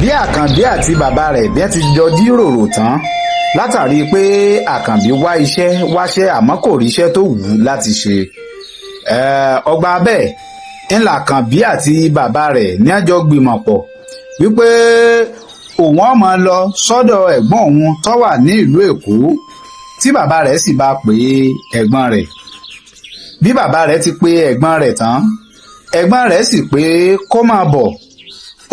bí àkànbí àti bàbá rẹ̀ bí wọ́n ti jọ jíròrò tán látàrí pé àkànbí wá iṣẹ́ wáṣẹ́ àmọ́ kò ríṣẹ́ tó wù ú láti ṣe. ọgbà bẹ́ẹ̀ ńlá àkànbí àti bàbá rẹ̀ ní àjọ gbìmọ̀ pọ̀ wípé òun ọmọ lọ sọ́dọ̀ ẹ̀gbọ́n òun tó wà ní ìlú Èkó tí bàbá rẹ̀ sì bá pè ẹ̀gbọ́n rẹ̀. bí bàbá rẹ̀ ti pè ẹ̀gbọ́n rẹ̀ tán ẹ̀gbọ́n rẹ̀ sì pé kó máa bọ̀.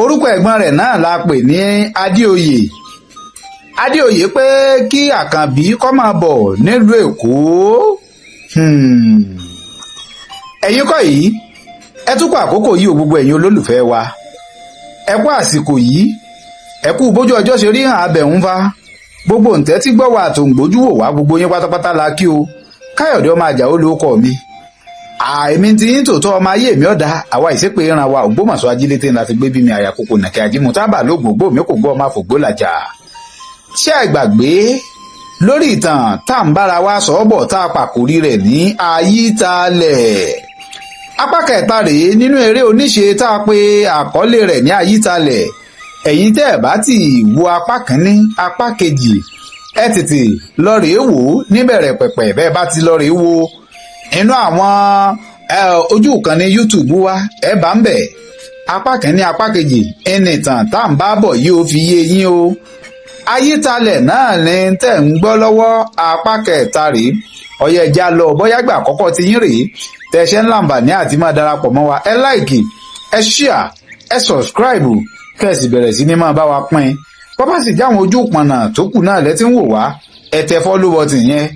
orúkọ ẹ̀gbọ́n rẹ̀ náà la pè ní Adéoyè. Adéoyè pé kí àkànbí kó máa bọ̀ nílùú Èkó. ẹ̀yin kọ́ yìí ẹ tún kọ àkókò yìí o gbogbo ẹ̀yin olólùfẹ́ wa ẹ kú àsìkò yìí ẹ kú bójú ọjọ́ ṣe rí hàn abẹ̀hún fa gbogbo ǹtẹ́ tí gbọ́ wà tó ń gbójú wò wá gbogbo yín pátápátá la kí o Káyọ̀dé ọmọ Àjàó lórúkọ mi. àìmí ti yín tòótọ́ ọmọ ayé mi ọ̀dà àwa ìṣépè ìran wa Ògbómọ̀ṣọ́ ajílété ńlá fi gbé bí mi àyàkókò nàkẹ́ ajímú tábà lóògbògbò mi kò gbọ́ ọmọ àfògbó làjà. ṣé ẹ gbàgbé lórí ìtàn tá à ń bára wa sọ bọ̀ tá a pàkórí rẹ̀ ní Ayítalẹ̀. apá kẹta rèé nínú eré oníṣe tá a pe àkọlé rẹ̀ ní Ayítalẹ̀. ẹ̀yin tẹ́ ẹ̀ bá ti wo apá kínní apá kejì ẹ tètè lọ rèé wò ó níbẹ̀rẹ̀ pẹ̀pẹ̀ bẹ́ẹ̀ bá ti lọ rèé wo inú àwọn ojú ìkànnì YouTube wa ẹ bá ń bẹ̀ apá kínní apá kejì ẹni ìtàn tá à ń bá bọ̀ yìí ó fi yé yín o. Ayítalẹ̀ náà ni tẹ̀ ń gbọ́ lọ́wọ́ apá kẹta rèé ọyẹ ẹja lọ bóyá gbà àkọ́kọ́ ti yín rèé tẹ̀sẹ̀ ńláǹbàní àti máa darapọ̀ mọ́ wa ẹ láìkì ẹ ṣíà ẹ sọ̀scribe kẹ́sì bẹ̀rẹ̀ sí ní máa bá wa pín bọ́bá sì jáwọn ojú ìpọ̀nà tó kù náà lẹ́tí ń wò wá ẹ tẹ follow button yẹn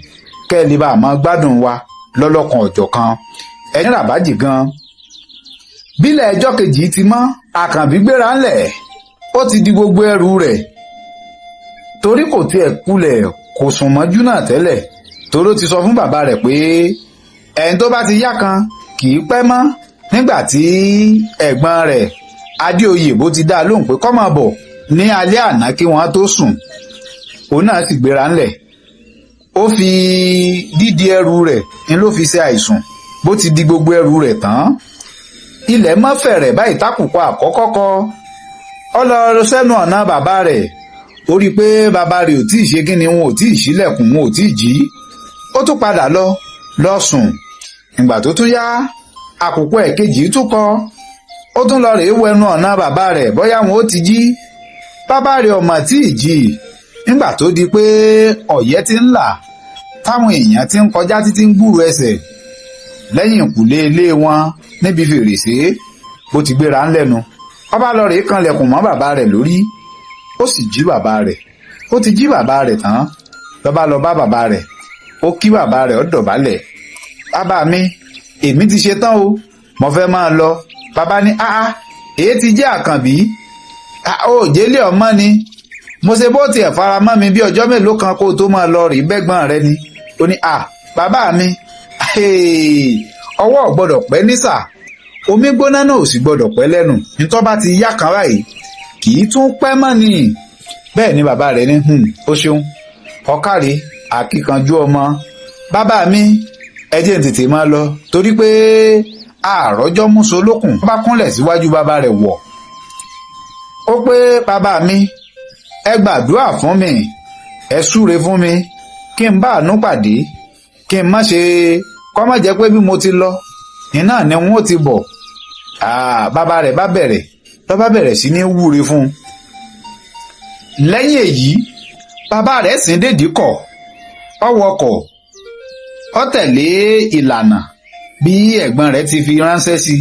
kẹ́ ẹ lè bá a máa gbádùn wa lọ́lọ́kan ọ̀jọ̀kan ẹ̀yin ràbájì gan. bílẹ̀ ẹjọ́ kejì ti mọ́ àkànbí gbéra ńlẹ̀ ó ti di gbogbo ẹrù rẹ̀ torí kò tiẹ̀ kulẹ̀ kò sùn mọ́jú náà tẹ́lẹ̀ toró ti sọ fún bàbá rẹ̀ pé ẹni tó bá ti yá kan kì í pẹ́ mọ́ nígbà tí ẹ̀gbọ́n rẹ̀ Adéoyè bó ti dá a lóhùn pé kó máa bọ̀ ní alẹ́ àná kí wọ́n tó sùn òun náà sì gbéra ńlẹ̀ ó fi dídi ẹrù rẹ̀ ni ló fi ṣe àìsùn bó ti di gbogbo ẹrù rẹ̀ tán ilẹ̀ mọ́ fẹ̀rẹ̀ báyìí tákùkọ àkọ́kọ́ kọ ọ lọ sẹ́nu ọ̀nà bàbá rẹ̀ ó rí i pé bàbá rẹ̀ ò tí ì ṣe kí ni wọn ò tí ì ṣílẹ̀kùn wọn ò tí ì jí ó tún padà lọ sùn ìgbà tó tún yá àkùkọ ẹ̀kejì tún kọ ó tún lọ rèé wo ẹnu ọ̀nà bàbá rẹ̀ bóyá wọn ó ti jí bàbá rẹ̀ ọmọ tí ì jí nígbà tó di pé ọ̀yẹ́ ti ń là táwọn èèyàn ti ń kọjá títí ń gbúrò ẹsẹ̀ lẹ́yìn ìkùlé ilé wọn níbi fèrèsé bó ti gbéra ńlẹ́nu ọba lọ rèé kanlẹ̀kùn mọ́ bàbá rẹ̀ lórí ó sì jí bàbá rẹ̀ ó ti jí bàbá rẹ̀ tán lọ́ba lọ bá bàbá rẹ̀ ó kí bàbá rẹ̀ ó dọ̀bálẹ̀ bàbá mi èmi ti ṣe tán o mo fẹ́ máa lọ bàbá ní èyí ti jẹ́ àkànbí ó jẹ́lé ọmọ ni mo ṣe bó tiẹ̀ fara mọ́ mi bí ọjọ́ mélòó kan kó tó máa lọ rí bẹ́gbọ́n rẹ ni ó ní bàbá mi ọwọ́ ò gbọ́dọ̀ pẹ́ nísà omi gbóná náà ò sì gbọ́dọ̀ pẹ́ lẹ́nu nítorí bá ti yá kan báyìí kì í tún pẹ́ mọ́ ni bẹ́ẹ̀ ni bàbá rẹ̀ ní ó ṣeun ọ̀kàrí àkíkanjú ọmọ bàbá mi ẹ jẹ́ n tètè máa lọ torí pé àròjọ́ múso lókun bá kúnlẹ̀ síwájú bàbá rẹ̀ wọ̀ ó pé bàbá mi ẹ gbàdúrà fún mi ẹ súre fún mi kí n bá àánú pàdé kí n má ṣe kọ́ má jẹ́ pé bí mo ti lọ iná ni wọ́n ti bọ̀ bàbá rẹ̀ bá bẹ̀rẹ̀ sí ní wúre fún un lẹ́yìn èyí bàbá rẹ̀ sì ń dèdí kọ̀ ọwọ́kọ̀ ó tẹ̀lé ìlànà bí ẹ̀gbọ́n rẹ̀ ti fi ránṣẹ́ sí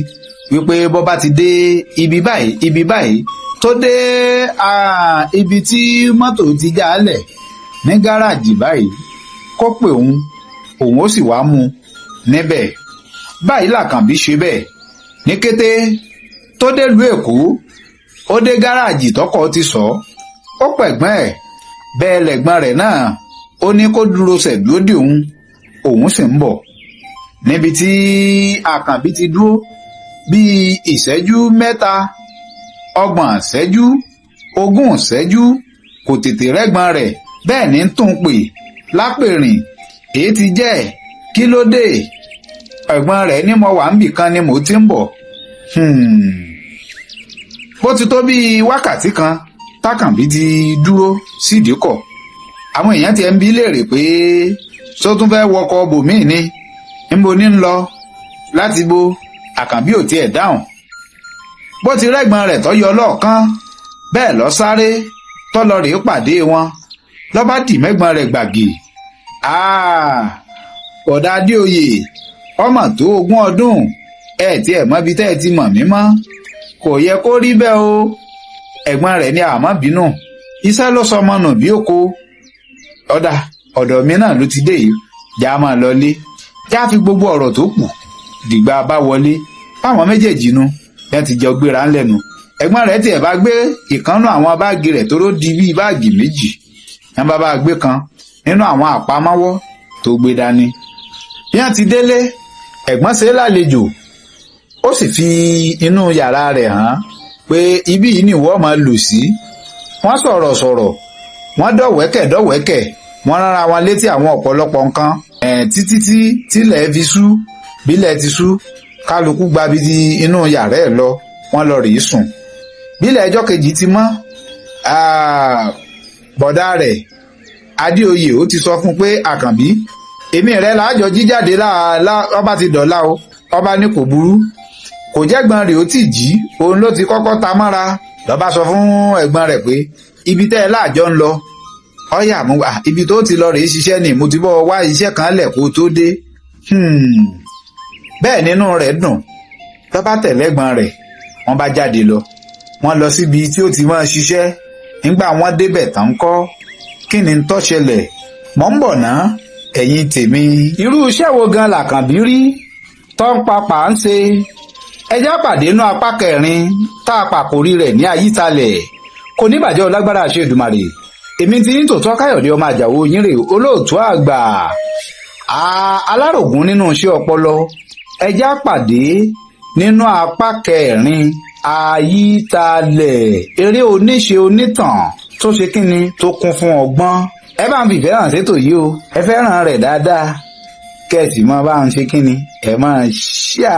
wípé bó bá ti dé ibi báyìí tó dé ibi tí mọ́tò ti já lẹ̀ ní gáràjì báyìí kó pè òun ó sì wá mú níbẹ̀ báyìí làkànbí ṣe bẹ́ẹ̀ ní kété tó délùú Èkó ó dé gáràjì tọkọ ti sọ ó pẹ̀gbọ́n ẹ̀ bẹ́ẹ̀ lẹ̀gbọ́n rẹ̀ náà ó ní kó dúró ṣẹ̀dúró dè òun sì ń bọ̀ níbi tí àkànbí ti dúró bíi ìṣẹ́jú 3 30 ìṣẹ́jú 20 ìṣẹ́jú kò tètè rẹ́gbọ́n rẹ̀ bẹ́ẹ̀ ní tún pè lápèrìn èyí ti jẹ́ kí ló dé ẹ̀gbọ́n rẹ̀ ní mo wà níbì kan ni mo ti ń bọ̀ bó ti tó bíi wákàtí kan tákànbí ti dúró sídìíkọ̀ àwọn èèyàn ti ń bi léèrè pé tó tún fẹ́ wọkọ̀ bòmíì ni níbo ní ń lọ láti bo àkànbí ò tiẹ̀ dáhùn bó ti rẹ́gbọ́n rẹ̀ tó yọ lọ́ọ̀kán bẹ́ẹ̀ lọ sáré tó lọ rèé pàdé wọn ló bá dì mẹ́gbọ́n rẹ̀ gbàgì bọ̀dá Adéoyè ọmọ tó 20 ọdún ẹ tí ẹ mọbi tẹ́ ẹ ti mọ̀ mí mọ́ kò yẹ kó rí bẹ́ẹ̀ o ẹ̀gbọ́n rẹ̀ ní àmọ́ bínú iṣẹ́ ló sọmọ nù bí òkó ọ̀dọ̀ mi náà ló ti dé yìí já máa lọlé já fi gbogbo ọ̀rọ̀ tó kù dìgbà bá wọlé fáwọn méjèèjì nu yẹn ti jẹ gbéra ńlẹ́nu ẹ̀gbọ́n rẹ̀ tiẹ̀ bá gbé ìkànnù àwọn báàgì rẹ̀ tó ló di bíi báàgì méjì yẹn bá gbé kan nínú àwọn àpamọ́wọ́ tó gbé dání bí wọ́n ti délé ẹ̀gbọ́n ṣe lálejò ó sì fi inú yàrá rẹ̀ hàn pé ibí yìí ni ìwọ máa lù sí wọ́n sọ̀rọ̀ wọ́n dọ̀wẹ́kẹ̀ wọ́n rárá wọn létí àwọn ọ̀pọ̀lọpọ̀ nǹkan títí tílẹ̀ fi ṣú bílẹ̀ ti ṣú kálukú gbabi di inú yàrá ẹ̀ lọ wọ́n lọ rèé sùn bílẹ̀ ẹjọ́ kejì ti mọ́ bọ̀dá rẹ̀ Adéoyè ó ti sọ fún pé àkànbí èmi rẹ̀ láàjọ jíjáde ọba ti dọ̀la o ọba ní kò burú kò jẹ́gbọ́n rẹ̀ ó ti jí òun ló ti kọ́kọ́ ta mọ́ra lọ́ba sọ fún ẹ̀gbọ́n rẹ̀ pé ibi tẹ́ ẹ láàjọ ń lọ ọyà mú ibi tó ti lọ rèé ṣiṣẹ́ ni mo ti bọ́ wá iṣẹ́ kan lẹ̀ kó tó dé bẹ́ẹ̀ nínú rẹ̀ dùn lọ́ba tẹ̀lẹ́gbọ́n rẹ̀ wọ́n bá jáde lọ wọ́n lọ síbi tí ó ti máa ṣiṣẹ́ nígbà wọ́n débẹ̀ tán kọ́ kí ni tó ṣẹlẹ̀ mọ́ ń bọ̀ ná ẹ̀yin tèmi. irú iṣẹ́ wo gan làkànbí rí tó ń papà ń ṣe ẹjá pàdé inú apá 4 tá a pàkórí rẹ̀ ní Ayítalẹ̀ kò ní bàjẹ́ Ọlágbára Àṣẹ Èdùmàrè èmi ti ń tòótọ́ Káyọ̀dé ọmọ Àjàó yín rè olóòtú àgbà alárògún nínú iṣẹ́ ọpọlọ ẹjá pàdé nínú apá 4 Ayítalẹ̀ eré oníṣe onítàn tó ṣe kíni tó kún fún ọgbọ́n ẹ bá ń fìfẹ́ hàn sétò yìí o ẹ fẹ́ràn rẹ̀ dáadáa kẹ́ẹ̀sì mọ́ bá ń ṣe kíni ẹ máa ṣíà.